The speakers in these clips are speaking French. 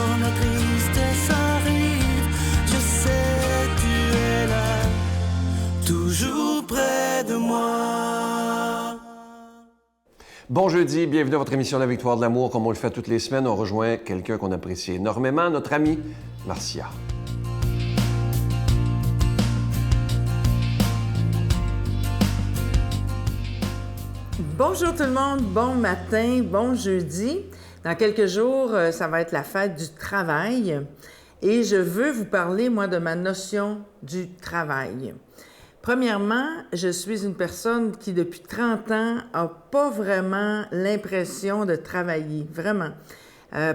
quand la tristesse arrive, je sais tu es là, toujours près de moi. Bon jeudi, bienvenue à votre émission La Victoire de l'amour. Comme on le fait toutes les semaines, on rejoint quelqu'un qu'on apprécie énormément, notre amie Marcia. Bonjour tout le monde, bon matin, bon jeudi. Dans quelques jours, ça va être la fête du travail et je veux vous parler, moi, de ma notion du travail. Premièrement, je suis une personne qui, depuis 30 ans, n'a pas vraiment l'impression de travailler, vraiment.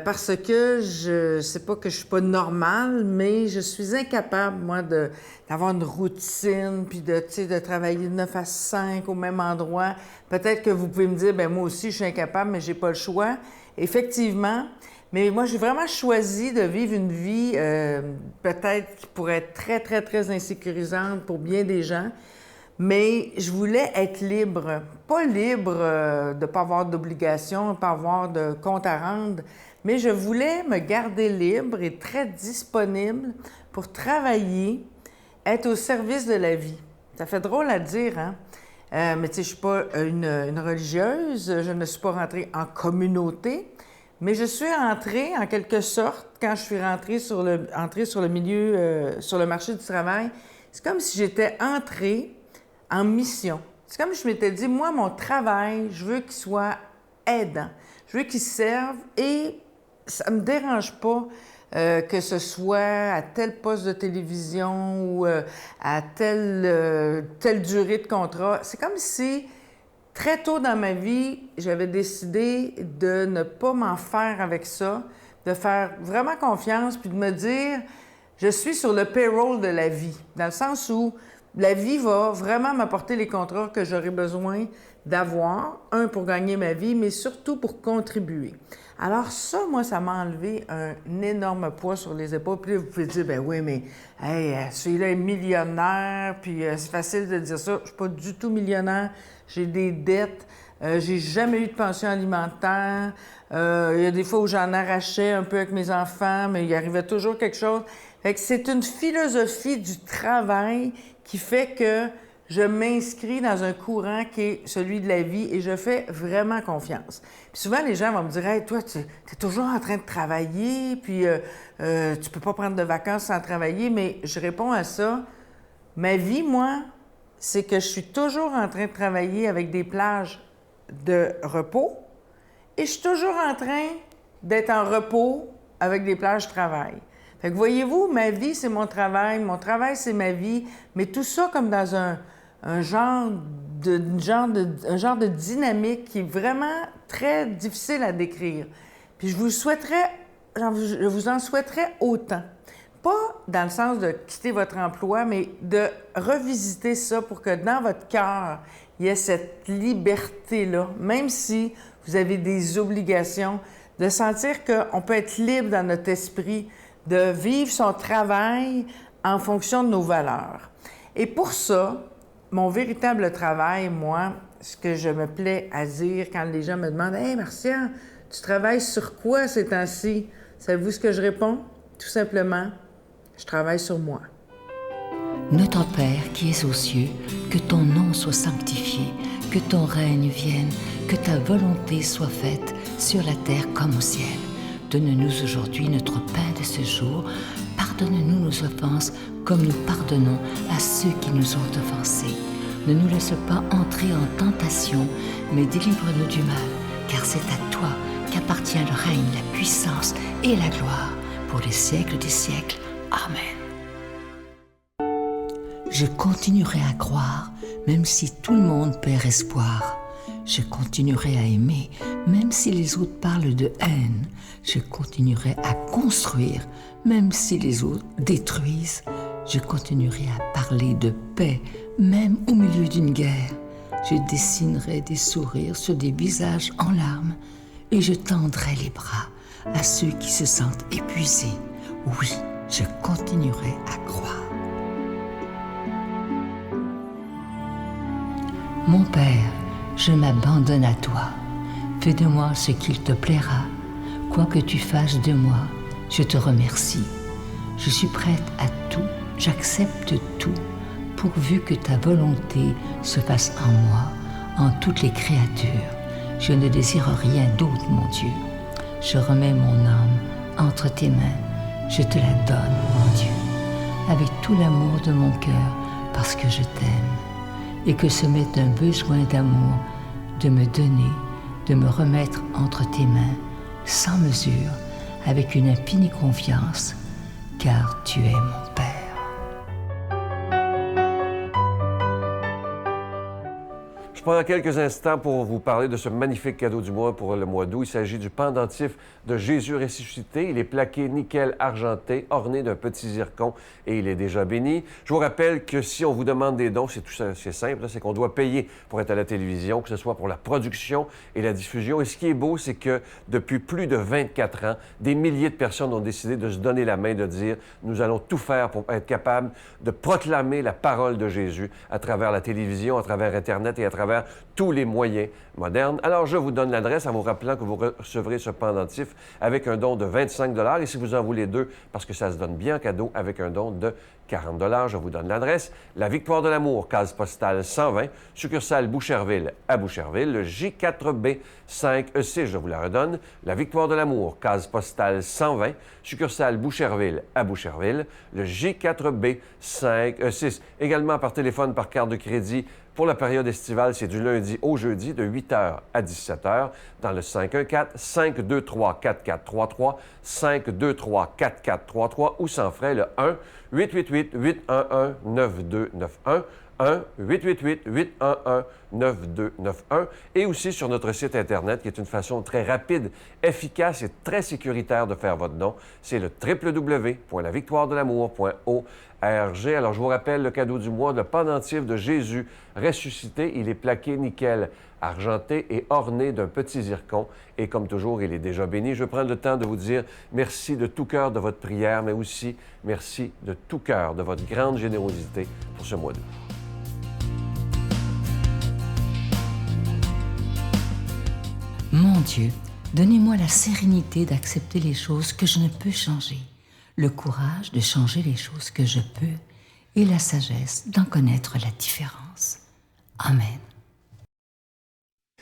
Parce que je sais pas que je suis pas normale, mais je suis incapable, moi, d'avoir une routine, puis de travailler de 9 à 5 au même endroit. Peut-être que vous pouvez me dire, bien, moi aussi, je suis incapable, mais j'ai pas le choix. Effectivement, mais moi, j'ai vraiment choisi de vivre une vie peut-être qui pourrait être très, très, très insécurisante pour bien des gens, mais je voulais être libre. Pas libre de ne pas avoir d'obligations, de ne pas avoir de compte à rendre, mais je voulais me garder libre et très disponible pour travailler, être au service de la vie. Ça fait drôle à dire, hein? Mais tu sais, je ne suis pas une religieuse, je ne suis pas rentrée en communauté, mais je suis rentrée, en quelque sorte, quand je suis entrée sur le milieu, sur le marché du travail, c'est comme si j'étais entrée en mission. C'est comme si je m'étais dit, moi, mon travail, je veux qu'il soit aidant. Je veux qu'il serve et ça ne me dérange pas que ce soit à tel poste de télévision ou à telle durée de contrat. C'est comme si, très tôt dans ma vie, j'avais décidé de ne pas m'en faire avec ça, de faire vraiment confiance puis de me dire, je suis sur le payroll de la vie, dans le sens où la vie va vraiment m'apporter les contrats que j'aurai besoin d'avoir, pour gagner ma vie, mais surtout pour contribuer. Alors ça, moi, ça m'a enlevé un énorme poids sur les épaules. Puis là, vous pouvez dire, ben oui, mais hey, celui-là est millionnaire, puis c'est facile de dire ça. Je ne suis pas du tout millionnaire, j'ai des dettes, j'ai jamais eu de pension alimentaire. Il y a des fois où j'en arrachais un peu avec mes enfants, mais il arrivait toujours quelque chose. Fait que c'est une philosophie du travail qui fait que je m'inscris dans un courant qui est celui de la vie et je fais vraiment confiance. Puis souvent, les gens vont me dire « Hey, toi, tu es toujours en train de travailler, puis tu peux pas prendre de vacances sans travailler. » Mais je réponds à ça. Ma vie, moi, c'est que je suis toujours en train de travailler avec des plages de repos et je suis toujours en train d'être en repos avec des plages de travail. Fait que voyez-vous, ma vie, c'est mon travail, c'est ma vie, mais tout ça comme dans un genre de dynamique qui est vraiment très difficile à décrire. Puis je vous en souhaiterais autant. Pas dans le sens de quitter votre emploi, mais de revisiter ça pour que dans votre cœur, il y ait cette liberté-là, même si vous avez des obligations, de sentir qu'on peut être libre dans notre esprit, de vivre son travail en fonction de nos valeurs. Et pour ça, mon véritable travail, moi, ce que je me plais à dire quand les gens me demandent « Hey, Marcia, tu travailles sur quoi ces temps-ci? » Savez-vous ce que je réponds? Tout simplement, je travaille sur moi. Notre Père qui es aux cieux, que ton nom soit sanctifié, que ton règne vienne, que ta volonté soit faite sur la terre comme au ciel. Donne-nous aujourd'hui notre pain de ce jour. Pardonne-nous nos offenses comme nous pardonnons à ceux qui nous ont offensés. Ne nous laisse pas entrer en tentation, mais délivre-nous du mal, car c'est à toi qu'appartient le règne, la puissance et la gloire pour les siècles des siècles. Amen. Je continuerai à croire, même si tout le monde perd espoir. Je continuerai à aimer, même si les autres parlent de haine. Je continuerai à construire, même si les autres détruisent. Je continuerai à parler de paix, même au milieu d'une guerre. Je dessinerai des sourires sur des visages en larmes et je tendrai les bras à ceux qui se sentent épuisés. Oui, je continuerai à croire. Mon Père, je m'abandonne à toi. Fais de moi ce qu'il te plaira. Quoi que tu fasses de moi, Je te remercie. Je suis prête à tout, j'accepte tout, pourvu que ta volonté se fasse en moi, en toutes les créatures. Je ne désire rien d'autre, mon Dieu. Je remets mon âme entre tes mains. Je te la donne, mon Dieu, avec tout l'amour de mon cœur, parce que je t'aime, et que ce m'est un besoin d'amour de me donner, de me remettre entre tes mains, sans mesure, avec une infinie confiance, car tu es mon Père. Je prends quelques instants pour vous parler de ce magnifique cadeau du mois pour le mois d'août. Il s'agit du pendentif de Jésus ressuscité. Il est plaqué nickel argenté, orné d'un petit zircon et il est déjà béni. Je vous rappelle que si on vous demande des dons, c'est simple, c'est qu'on doit payer pour être à la télévision, que ce soit pour la production et la diffusion. Et ce qui est beau, c'est que depuis plus de 24 ans, des milliers de personnes ont décidé de se donner la main, de dire « Nous allons tout faire pour être capables de proclamer la parole de Jésus à travers la télévision, à travers Internet et à travers tous les moyens modernes. » Alors, je vous donne l'adresse en vous rappelant que vous recevrez ce pendentif avec un don de 25 $. Et si vous en voulez deux, parce que ça se donne bien en cadeau, avec un don de 40 $, je vous donne l'adresse. La Victoire de l'amour, case postale 120, succursale Boucherville à Boucherville, le J4B 5E6, je vous la redonne. La Victoire de l'amour, case postale 120, succursale Boucherville à Boucherville, le J4B 5E6. Également par téléphone, par carte de crédit. Pour la période estivale, c'est du lundi au jeudi de 8h à 17h dans le 514-523-4433, 523-4433 ou sans frais le 1-888-811-9291, 1-888-811-9291 et aussi sur notre site Internet qui est une façon très rapide, efficace et très sécuritaire de faire votre don. C'est le www.lavictoiredelamour.org. Alors, je vous rappelle le cadeau du mois, le pendentif de Jésus ressuscité. Il est plaqué nickel argenté et orné d'un petit zircon. Et comme toujours, il est déjà béni. Je vais prendre le temps de vous dire merci de tout cœur de votre prière, mais aussi merci de tout cœur de votre grande générosité pour ce mois d'août. Mon Dieu, donnez-moi la sérénité d'accepter les choses que je ne peux changer, le courage de changer les choses que je peux et la sagesse d'en connaître la différence. Amen.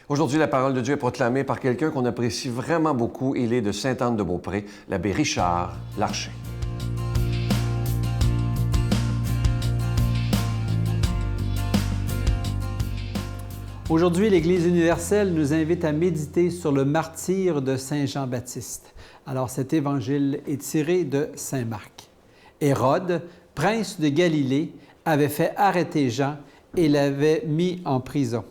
Aujourd'hui, la parole de Dieu est proclamée par quelqu'un qu'on apprécie vraiment beaucoup. Il est de Sainte-Anne-de-Beaupré, l'abbé Richard Larcher. Aujourd'hui, l'Église universelle nous invite à méditer sur le martyre de Saint Jean-Baptiste. Alors, cet évangile est tiré de Saint Marc. Hérode, prince de Galilée, avait fait arrêter Jean et l'avait mis en prison.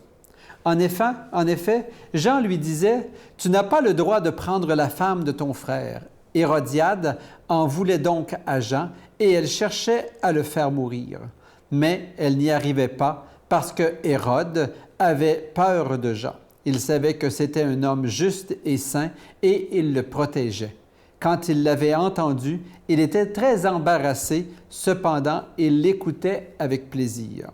En effet, Jean lui disait « Tu n'as pas le droit de prendre la femme de ton frère. » Hérodiade en voulait donc à Jean et elle cherchait à le faire mourir. Mais elle n'y arrivait pas parce que Hérode avait peur de Jean. Il savait que c'était un homme juste et saint et il le protégeait. Quand il l'avait entendu, il était très embarrassé, cependant il l'écoutait avec plaisir.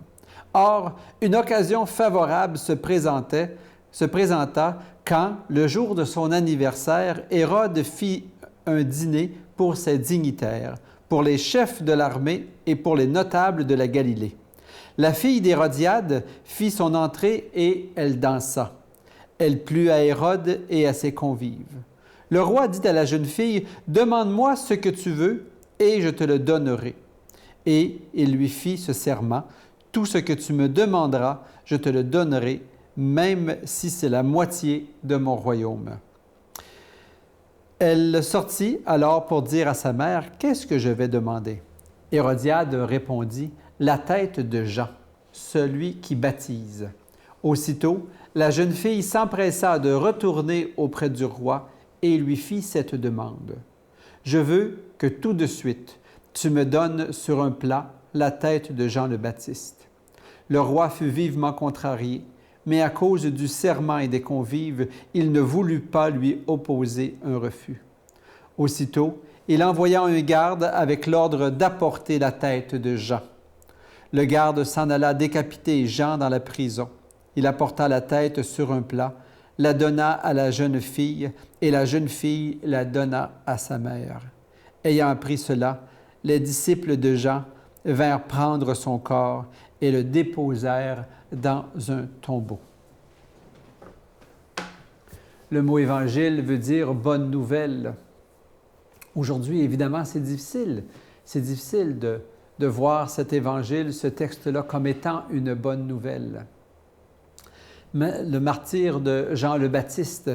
Or, une occasion favorable se présenta quand, le jour de son anniversaire, Hérode fit un dîner pour ses dignitaires, pour les chefs de l'armée et pour les notables de la Galilée. La fille d'Hérodiade fit son entrée et elle dansa. Elle plut à Hérode et à ses convives. Le roi dit à la jeune fille, « Demande-moi ce que tu veux et je te le donnerai. » Et il lui fit ce serment, « Tout ce que tu me demanderas, je te le donnerai, même si c'est la moitié de mon royaume. » Elle sortit alors pour dire à sa mère, « Qu'est-ce que je vais demander? » Hérodiade répondit, « La tête de Jean, celui qui baptise. » Aussitôt, la jeune fille s'empressa de retourner auprès du roi et lui fit cette demande. « Je veux que tout de suite, tu me donnes sur un plat la tête de Jean le Baptiste. » Le roi fut vivement contrarié, mais à cause du serment et des convives, il ne voulut pas lui opposer un refus. Aussitôt, il envoya un garde avec l'ordre d'apporter la tête de Jean. Le garde s'en alla décapiter Jean dans la prison. Il apporta la tête sur un plat, la donna à la jeune fille, et la jeune fille la donna à sa mère. Ayant appris cela, les disciples de Jean vinrent prendre son corps et le déposèrent dans un tombeau. Le mot évangile veut dire bonne nouvelle. Aujourd'hui, évidemment, c'est difficile. C'est difficile de voir cet évangile, ce texte-là, comme étant une bonne nouvelle. Mais le martyre de Jean le Baptiste,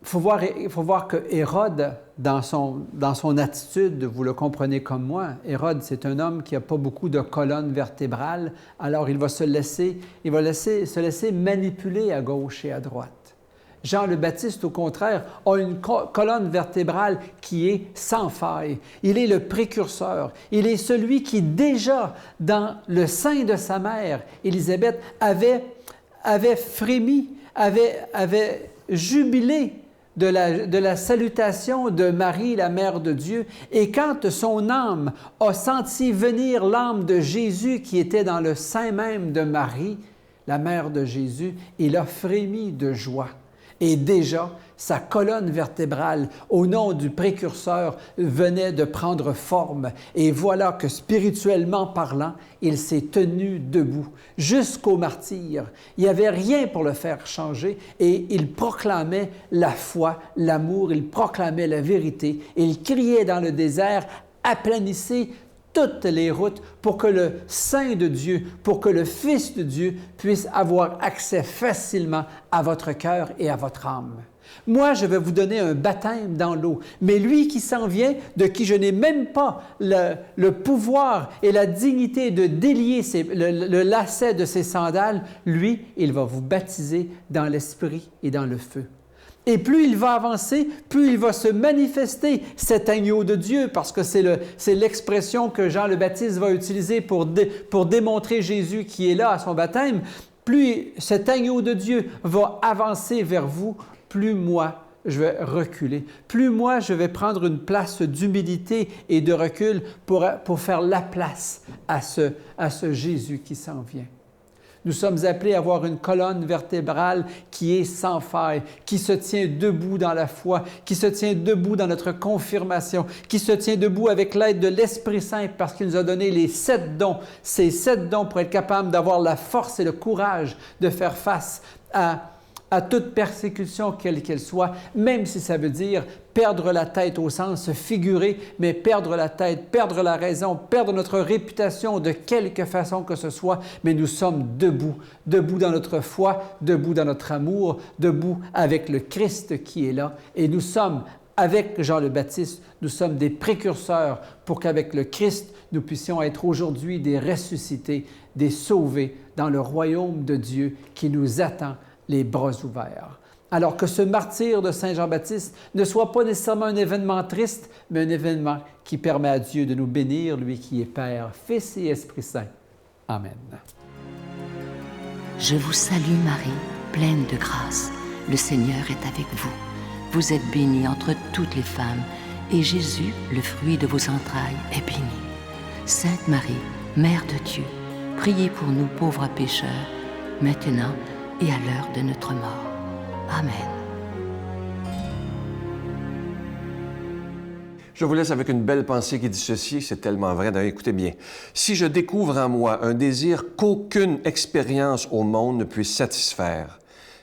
il faut voir que Hérode, dans son attitude, vous le comprenez comme moi, Hérode, c'est un homme qui n'a pas beaucoup de colonne vertébrale, alors il va se laisser manipuler à gauche et à droite. Jean le Baptiste, au contraire, a une colonne vertébrale qui est sans faille. Il est le précurseur. Il est celui qui, déjà, dans le sein de sa mère, Élisabeth, avait frémi, avait jubilé de la salutation de Marie, la Mère de Dieu. Et quand son âme a senti venir l'âme de Jésus qui était dans le sein même de Marie, la Mère de Jésus, il a frémi de joie. Et déjà, sa colonne vertébrale, au nom du précurseur, venait de prendre forme. Et voilà que, spirituellement parlant, il s'est tenu debout jusqu'au martyre. Il n'y avait rien pour le faire changer et il proclamait la foi, l'amour, il proclamait la vérité. Il criait dans le désert, « Aplanissez toutes les routes pour que le Saint de Dieu, pour que le Fils de Dieu puisse avoir accès facilement à votre cœur et à votre âme. Moi, je vais vous donner un baptême dans l'eau, mais lui qui s'en vient, de qui je n'ai même pas le pouvoir et la dignité de délier le lacet de ses sandales, lui, il va vous baptiser dans l'esprit et dans le feu. » Et plus il va avancer, plus il va se manifester, cet agneau de Dieu, parce que c'est l'expression que Jean le Baptiste va utiliser pour démontrer Jésus qui est là à son baptême. Plus cet agneau de Dieu va avancer vers vous, plus moi, je vais reculer. Plus moi, je vais prendre une place d'humilité et de recul pour faire la place à ce Jésus qui s'en vient. Nous sommes appelés à avoir une colonne vertébrale qui est sans faille, qui se tient debout dans la foi, qui se tient debout dans notre confirmation, qui se tient debout avec l'aide de l'Esprit Saint parce qu'il nous a donné les 7 dons. Ces 7 dons pour être capable d'avoir la force et le courage de faire face à toute persécution, quelle qu'elle soit, même si ça veut dire perdre la tête au sens figuré, mais perdre la tête, perdre la raison, perdre notre réputation de quelque façon que ce soit, mais nous sommes debout, debout dans notre foi, debout dans notre amour, debout avec le Christ qui est là. Et nous sommes, avec Jean le Baptiste, nous sommes des précurseurs pour qu'avec le Christ, nous puissions être aujourd'hui des ressuscités, des sauvés dans le royaume de Dieu qui nous attend les bras ouverts. Alors que ce martyre de Saint Jean-Baptiste ne soit pas nécessairement un événement triste, mais un événement qui permet à Dieu de nous bénir, lui qui est Père, Fils et Esprit Saint. Amen. Je vous salue Marie, pleine de grâce. Le Seigneur est avec vous. Vous êtes bénie entre toutes les femmes, et Jésus, le fruit de vos entrailles, est béni. Sainte Marie, Mère de Dieu, priez pour nous pauvres pécheurs, maintenant et à l'heure de notre mort. Amen. Je vous laisse avec une belle pensée qui dit ceci, c'est tellement vrai, d'ailleurs, écoutez bien. Si je découvre en moi un désir qu'aucune expérience au monde ne puisse satisfaire,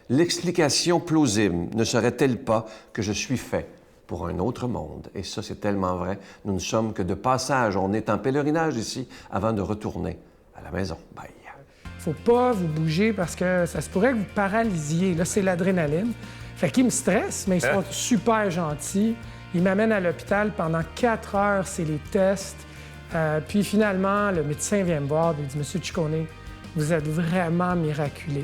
l'explication plausible ne serait-elle pas que je suis fait pour un autre monde? Et ça, c'est tellement vrai. Nous ne sommes que de passage. On est en pèlerinage ici avant de retourner à la maison. Bye. Faut pas vous bouger parce que ça se pourrait que vous paralysiez. Là, c'est l'adrénaline. Fait qu'ils me stressent, mais ils sont super gentils. Ils m'amènent à l'hôpital pendant 4 heures, c'est les tests. Puis finalement, le médecin vient me voir et dit « Monsieur Ciccone, vous êtes vraiment miraculé.